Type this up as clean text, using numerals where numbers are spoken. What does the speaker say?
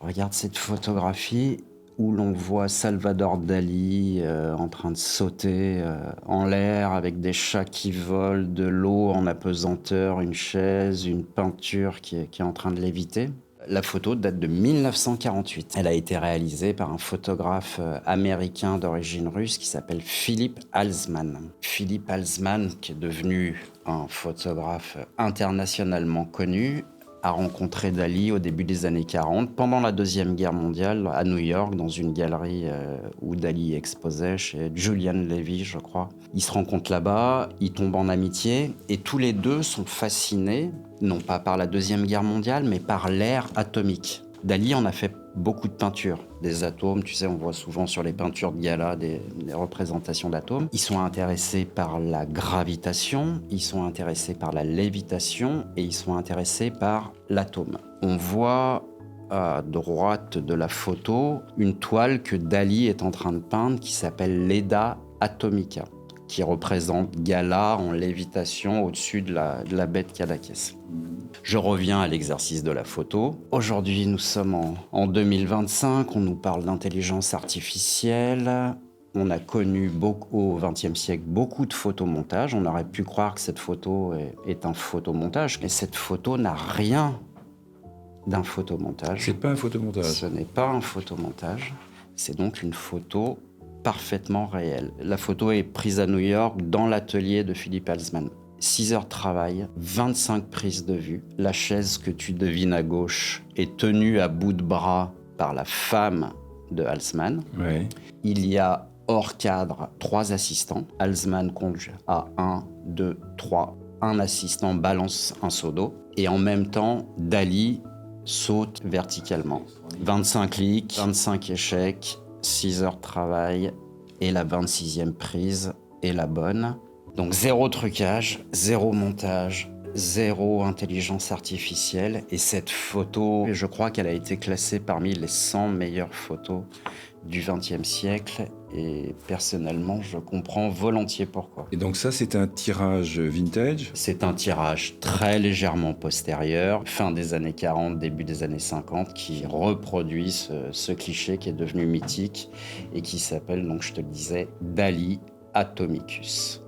Regarde cette photographie où l'on voit Salvador Dali en train de sauter en l'air avec des chats qui volent, de l'eau en apesanteur, une chaise, une peinture qui est en train de léviter. La photo date de 1948. Elle a été réalisée par un photographe américain d'origine russe qui s'appelle Philippe Halsman. Philippe Halsman, qui est devenu un photographe internationalement connu, a rencontré Dali au début des années 40, pendant la Deuxième Guerre mondiale, à New York, dans une galerie où Dali exposait, chez Julian Levy, je crois. Ils se rencontrent là-bas, ils tombent en amitié, et tous les deux sont fascinés, non pas par la Deuxième Guerre mondiale, mais par l'ère atomique. Dali en a fait beaucoup de peintures, des atomes, tu sais, on voit souvent sur les peintures de gala des représentations d'atomes. Ils sont intéressés par la gravitation, ils sont intéressés par la lévitation et ils sont intéressés par l'atome. On voit à droite de la photo une toile que Dali est en train de peindre qui s'appelle l'Eda Atomica, qui représente Gala en lévitation au-dessus de la bête Cadaqués. Je reviens à l'exercice de la photo. Aujourd'hui, nous sommes en 2025, on nous parle d'intelligence artificielle. On a connu au XXe siècle beaucoup de photomontages. On aurait pu croire que cette photo est un photomontage, mais cette photo n'a rien d'un photomontage. C'est pas un photomontage. Ce n'est pas un photomontage. C'est donc une photo parfaitement réelle. La photo est prise à New York dans l'atelier de Philippe Halsman. 6 heures de travail, 25 prises de vue. La chaise que tu devines à gauche est tenue à bout de bras par la femme de Halsman. Ouais. Il y a hors cadre 3 assistants. Halsman compte à 1, 2, 3. Un assistant balance un seau d'eau. Et en même temps, Dali saute verticalement. 25 clics, 25 échecs, 6 heures de travail et la 26e prise est la bonne. Donc 0 trucage, 0 montage, 0 intelligence artificielle. Et cette photo, je crois qu'elle a été classée parmi les 100 meilleures photos du XXe siècle. Et personnellement, je comprends volontiers pourquoi. Et donc ça, c'est un tirage vintage. C'est un tirage très légèrement postérieur, fin des années 40, début des années 50, qui reproduit ce cliché qui est devenu mythique et qui s'appelle, donc je te le disais, Dali Atomicus.